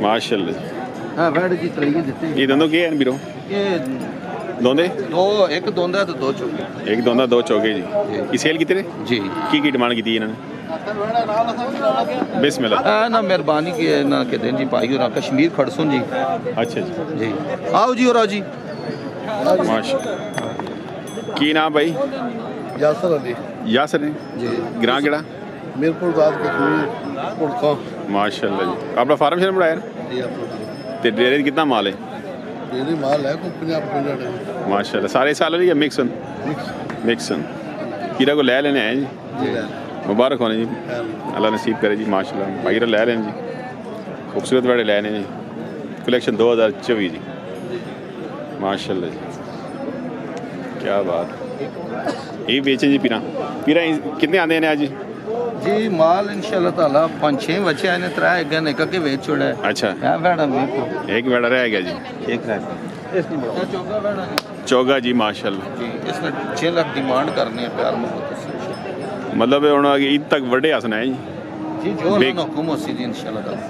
माशाल्लाह। हाँ बैठ जी तरीके देते ये दोनों के हैं बीरो? ये दोंदे? दो, एक दोंदा तो दो चौके। एक दोंदा दो चौके जी। ये सेल कितने जी की डिमांड की थी इन्होंने? बिस्मिल्लाह। ना मेहरबानी की ना के दिन जी भाई और कश्मीर खड़सून जी। अच्छा जी जी आओ जी और आओ जी। माशाल्लाह। की नाम भाई? यासर अली यासर ने जी ग्रां केड़ा? मीरपुर दाद कश्मीर पुरका माशाल्लाह जी। अपना फार्म शर्म बनाया जी अपना ते डेरे कितना माल है? डेरी माल है को 50 माशाल्लाह। सारे साल वाली या मिक्सन? मिक्सन। कीरा को ले लेने हैं जी। जी मुबारक होने जी, अल्लाह नसीब करे जी। माशाल्लाह भाई ले लें जी, खूबसूरत बड़े लेने जी। कलेक्शन 2024 जी। माशाल्लाह जी, क्या बात। ये बेचे जी पीरा पीरा कितने आते हैं आज जी? जी माल इंशाल्लाह ताला 5-6 बच्चे आने त्रा एक गन एक के बेच छोड़ा है। अच्छा क्या बैठा मेरे को एक बेड़ा रह गया जी। एक रह गया इसकी बड़ा चौका बैठा चौगा जी माशाल्लाह। जी इसने 6 लाख डिमांड करनी है प्यार मोहब्बत से। मतलब ਹੁਣ ईद तक ਵੱਡੇ ਹਸਨਾ ਹੈ ਜੀ। जी जो ना हुकुम होसी जी इंशाल्लाह ताला।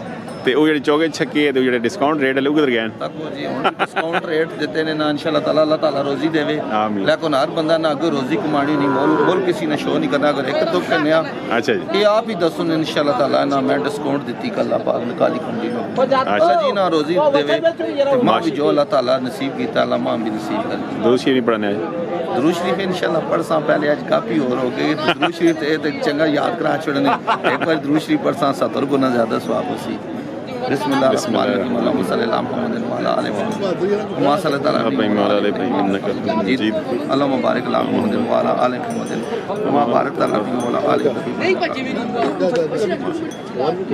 ਤੇ ਉਹ ਜਿਹੜੇ ਚੌਗੇ ਛੱਕੇ ਤੇ ਜਿਹੜੇ ਡਿਸਕਾਊਂਟ ਰੇਟ ਹੈ ਉਹ ਕਿਧਰ ਗਏ? तक वो जी हुन डिस्काउंट रेट देते ने ना इंशाल्लाह ताला अल्लाह ताला रोजी देवे। आमीन। लेकिन हर बंदा ना अगर रोजी कमानी नहीं मोल किसी ने शो नहीं करना अगर एक तो कहने अच्छा जी। ये आप ही दसो इंशाल्लाह ताला ना मैं डिस्काउंट दी कल अल्लाह पाक ने काली कुंडी में अल्लाह जी ना रोजी देवे ते मां भी जो अल्लाह ताला नसीब कीता अल्लाह मां भी नसीब कर। दूसरी नहीं पढ़ना है दरूद शरीफ इंशाल्लाह पढ़सा पहले आज काफी और हो गई दरूद शरीफ ते चंगा याद करा छोड़ने एक बार दरूद शरीफ पढ़सा 70 गुना ज्यादा सवाब होसी। बिस्मिल्लाह रहमान रहीम अल्लाहुम्मा सल्ली अला मुहम्मद व अला आलि मुहम्मद मा सल्लल्लाहु अलैहि अल्लाहुम्मा बारिक अला मुहम्मद व अला आलि मुहम्मद मा बारक अला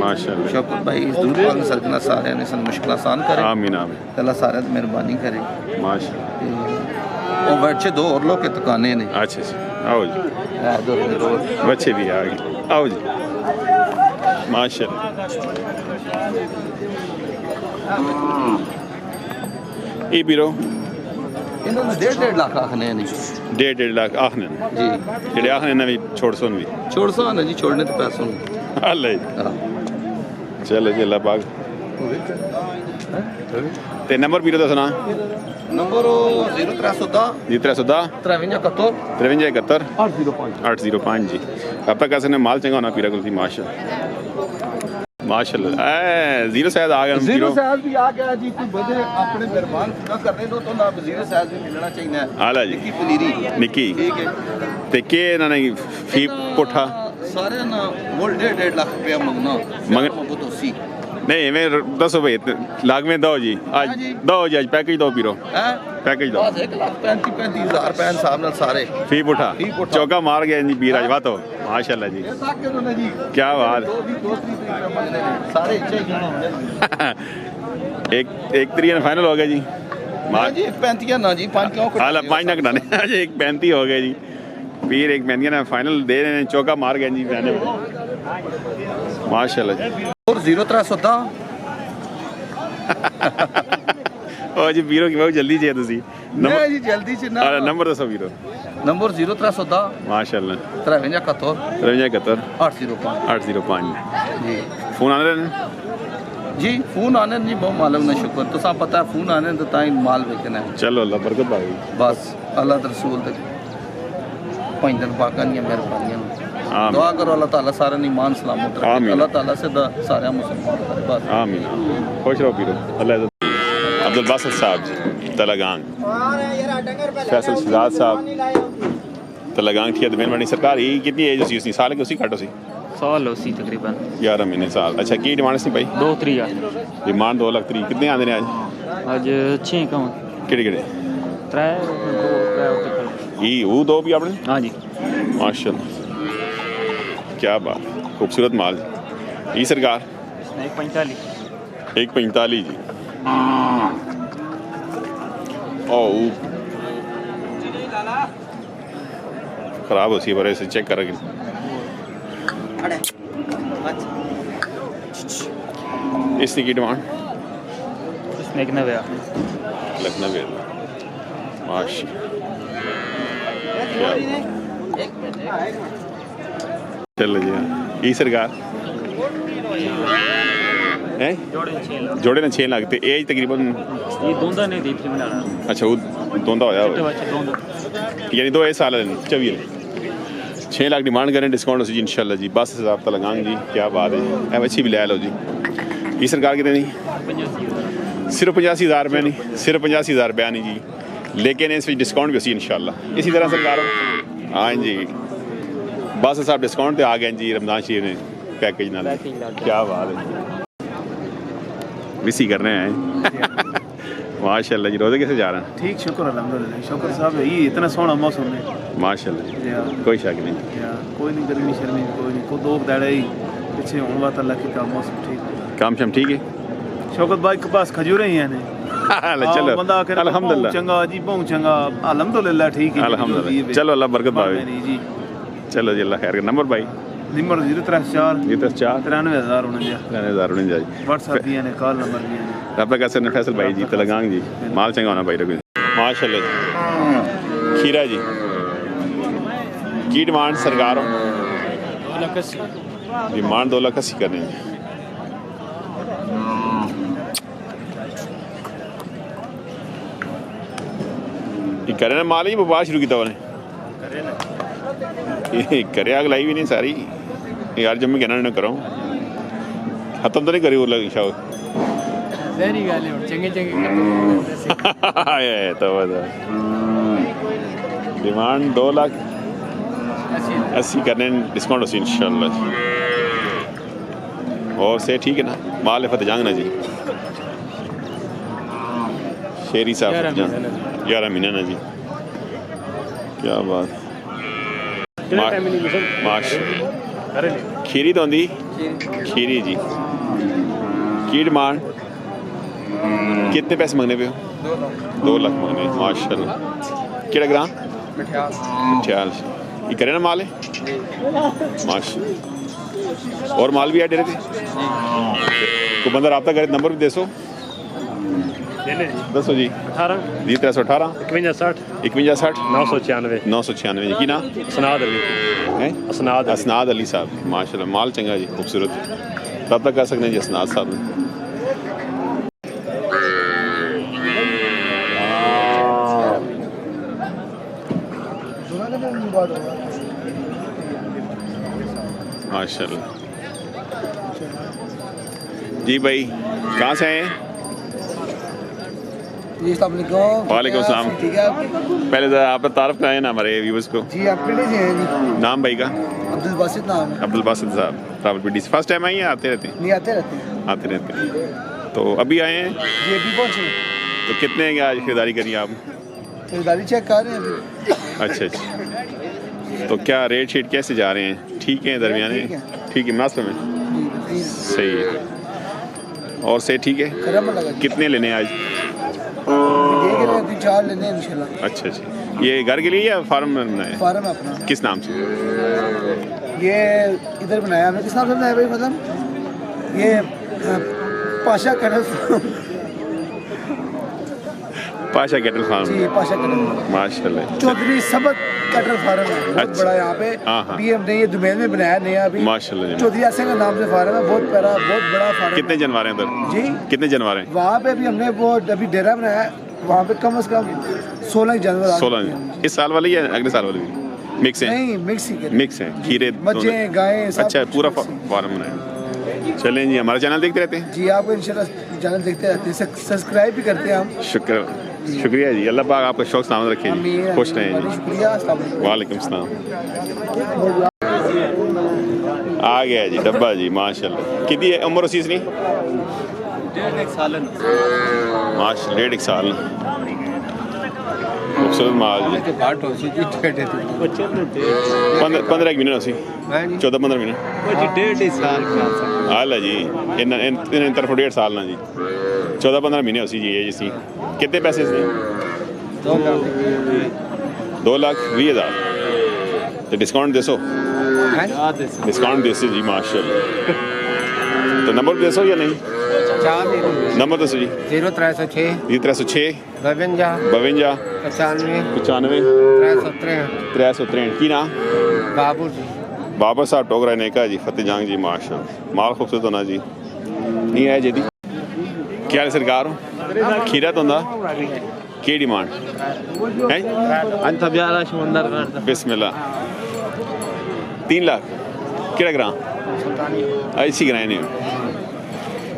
माशाल्लाह। शौकत भाई इस दूर पाक सरकना सारे ने सन मुश्किल आसान करे। आमीन आमीन। अल्लाह सारे मेहरबानी करे। माशाल्लाह। और बच्चे दो और लोग के दुकानें ने। अच्छा अच्छा आओ जी, बच्चे भी आ गए। आओ जी माशाल्लाह। ये बीरो इन्होंने 1.5 लाख आखने नहीं। 1.5 लाख आखने जी जेडे आखने ना भी छोड़ सोन भी छोड़ सो ना जी छोड़ने तो पैसों नहीं। अल्लाह चलो जी अल्लाह पाक। ते नंबर बीरो दसना? नंबर 0310 0310 5371 5371 805 805 जी। अब तक कैसे ने माल चंगा होना पीरा कुल थी माशाल्लाह माशाल्लाह। जीरो साइज आ गया। जीरो साइज भी आ गया जी। कोई बंदे अपने मेहमान पूरा करने दो तो ना जीरो साइज भी मिलना चाहिए। हाला जी निक्की पनीरी निक्की ठीक है ते के ना नहीं फी पुठा सारे ना मोल 1.5 लाख रुपया मंगना मंग तो सी नहीं मैं दसो भाई लाख में दो जी आज दो जी आज पैकेज दो पीरो हैं पैकेज दो बस 1,35,000 रुपए हिसाब नाल सारे फी पुठा चौका मार गया जी पीर आज बात हो माशाल्लाह जी। जी क्या बात। सारे चाहिए एक तरीके फाइनल हो गया जी। जी 35 ना जी 5 क्यों हाला 5 ना कटाने आज एक 35 हो गया जी। पीर एक 35 ना फाइनल दे रहे हैं चौका मार गया जी मैंने माशाल्लाह जी। और 0310 ओ जी बीरो की बहुत जल्दी चाहिए तुसी नहीं जी जल्दी से ना नंबर दसो बीरो? नंबर 0310 माशाल्लाह 5371 805 805 जी फोन आने रहे जी फोन आने जी बहुत मालूम ना शुक्र तो सा पता है फोन आने तो ताई माल बेचना है। चलो अल्लाह बरकत पाए बस अल्लाह रसूल तक पंज दिन पाकियां मेहरबानियां दुआ करो अल्लाह ताला सारे ईमान सलामत रखे अल्लाह ताला से सारे मुसलमान करे बस आमीन। खुश रहो पीरो अल्लाह। अब्दुल बासित साहब जी तलागांग फैसल शहजाद साहब तलागांग थी मेहरबानी सरकार ये कितनी एज उसी उसनी साल के उसी घट उसी साल उसी तकरीबन 11 महीने साल। अच्छा की डिमांड सी भाई? 2 तरीया डिमांड 2 लाख 3 कितने आंदे ने आज? आज 6 कम केड़े केड़े 3 ये वो दो भी आपने? हाँ जी माशाल्लाह क्या बात खूबसूरत माल ये सरकार 145 145 जी। ओ खराब होती है बड़े से चेक करेंगे। इसकी की डिमांड? इसमें 90 लखनऊ माशा चलो जी। ई सरकार हैं जोड़े 6 लाख जोड़े ने 6 लाख ते एज तकरीबन ये दोंदा ने दी थी बनाना अच्छा वो दोंदा होया छोटे बच्चे दोंदा यानी 2 साल 24 6 लाख डिमांड करें डिस्काउंट हो जी इंशाल्लाह जी बस हिसाब तो लगाएंगे जी क्या बात है अच्छी भी ले लो जी ये सरकार कितने नहीं 85 सिर्फ 85,000 रुपये नहीं सिर्फ 85,000 रुपया नहीं जी लेकिन इस डिस्काउंट भी उसी इंशाल्लाह इसी तरह सरकार हाँ जी बस साहब डिस्काउंट पे आ गए जी रमजान शरीफ ने पैकेज ना क्या बात है मिसी कर रहे हैं माशाल्लाह जी रोज़े कैसे जा रहे हैं ठीक शुक्र अल्हम्दुलिल्लाह शुक्र साहब यही इतना सोहना मौसम है माशाल्लाह जी यार कोई शक नहीं कोई नहीं गर्मी शर्मी कोई नहीं को दो दाड़े ही पीछे होने वाला अल्लाह की का मौसम ठीक काम शाम ठीक है शौकत भाई के पास खजूरें ही हैं ने चलो बंदा आके अल्हम्दुलिल्लाह चंगा जी बहुत चंगा अल्हम्दुलिल्लाह ठीक है अल्हम्दुलिल्लाह चलो अल्लाह बरकत पावे जी चलो जी अल्लाह खैर नंबर भाई नंबर 034 ये तो 4 93,049 व्हाट्सएप दिया ने कॉल नंबर दिया ने रब का सर फैसल भाई जी तलगांग जी माल चंगा होना भाई रखो माशाल्लाह जी खीरा जी की डिमांड सरकार हो 2,80,000 डिमांड 2,80,000 करने जी ये करे ना माल ही व्यापार शुरू किया उन्हें करे आग लाई भी नहीं सारी यार जब मैं कहना ना करो खत्म तो नहीं करी वो लगी शायद सही गाल है चंगे तो डिमांड 2,80,000 करने डिस्काउंट हो इंशाल्लाह और से ठीक है ना माल फतेह जंग ना जी शेरी साहब 11 महीने ना जी क्या बात खीरी तो आंदी खीरी जी की डिमांड कितने पैसे मंगने पे हो 2 लाख मंगने माशाल्लाह केड़ा ग्राम मठियाल ये करे ना माल है माशाल्लाह और माल भी है डेरे पे को बंदा रब्ता करे नंबर भी दसो दसो जी 18 जी 318 51 60 51 60 996 996 जी की ना असनाद अली हैं असनाद अली। असनाद अली साहब माशाल्लाह माल चंगा जी खूबसूरत रब्ता कर सकते हैं जी असनाद साहब माशाल्लाह जी भाई कहाँ से हैं जी अस्सलाम वालेकुम वालेकुम सलाम ठीक है आप? पहले तो आप तारफ कराए ना हमारे व्यूवर्स को जी आप कितने से हैं जी नाम भाई का अब्दुल बासित नाम है अब्दुल बासित साहब रावलपिंडी से फर्स्ट टाइम आई हैं आते रहते हैं नहीं आते रहते हैं तो अभी आए हैं जी अभी पहुँचे तो कितने की आज खरीदारी करी आप खरीदारी चेक कर रहे हैं अभी अच्छा अच्छा तो क्या रेट शेट कैसे जा रहे हैं ठीक है दरमियाने ठीक है मुनासिब में जी सही है और से ठीक है करम लगा जी कितने लेने हैं आज देख रहे हैं 4 लेने हैं इंशाल्लाह अच्छा अच्छा ये घर के लिए या फार्म में बनाया फार्म है अपना किस नाम से ये इधर बनाया हमने किस नाम से बनाया भाई मतलब ये पाशा कटल पाशा कैटल फार्म जी पाशा कटल माशाल्लाह चौधरी सबक कटल फार्म है बहुत अच्छा। बड़ा यहाँ पे हाँ, हाँ। अभी हमने ये दुबई में बनाया नया अभी माशाल्लाह जी चौधरी ऐसे का नाम से फार्म है बहुत प्यारा बहुत बड़ा फार्म कितने जानवर हैं उधर जी कितने जानवर हैं वहाँ पे भी हमने वो अभी डेरा बनाया है वहाँ पे कम से कम 16 जानवर आ 16 सकते हैं। इस साल वाले या अगले साल वाले भी मिक्स हैं नहीं मिक्स ही मिक्स हैं खीरे मज्जे दोनों। गायें सब अच्छा कुछ पूरा mix है। फार्म बनाया चलें जी हमारा चैनल देखते रहते हैं जी आपको इंशाल्लाह चैनल देखते रहते हैं सब्सक्राइब भी करते हैं हम शुक्रिया जी अल्लाह पाक आपका शौक सलामत रखे जी आमीन, खुश रहें आमीन। जी शुक्रिया अस्सलाम वालेकुम। वालेकुम सलाम आ गया जी डब्बा जी माशाल्लाह कितनी है उम्र उसी नहीं 1.5 साल माशा 1.5 साल खूबसूरत माल जी 15 मिनट उसी 14-15 मिनट हाल है जी इन तरफ 1.5 साल ना जी 14-15 महीने उसी जी ये जी कितने पैसे से 2,20,000 तो डिस्काउंट दसो डिस्काउंट देसो जी माशाल्लाह तो नंबर दसो या नहीं नंबर दसो जी 0306 जी 306 52 52 95 95 363 363 की ना बाबू जी बाबा साहब टोकरा ने कहा जी फतेह जंग जी माशाल्लाह माल खूबसूरत होना जी नहीं आया जी क्या हाल सरकार खीरा तो की डिमांड है बिस्मिल्लाह 3 लाख केड़ा ग्रां ऐसी ग्रां ने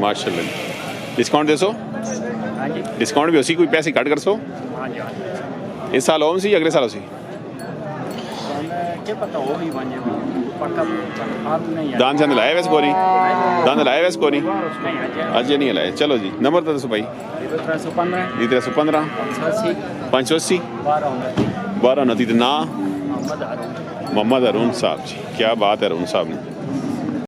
माशाल्लाह डिस्काउंट दे सो डिस्काउंट भी उसी कोई पैसे कट कर सो इस साल ओम सी अगले साल उसी दान चंद लाया वैसे कोरी दान लाया वैसे कोरी अज नहीं लाया चलो जी नंबर तो दसो भाई 315 580 12 29 ना मोहम्मद अरुण साहब जी क्या बात है अरुण साहब ने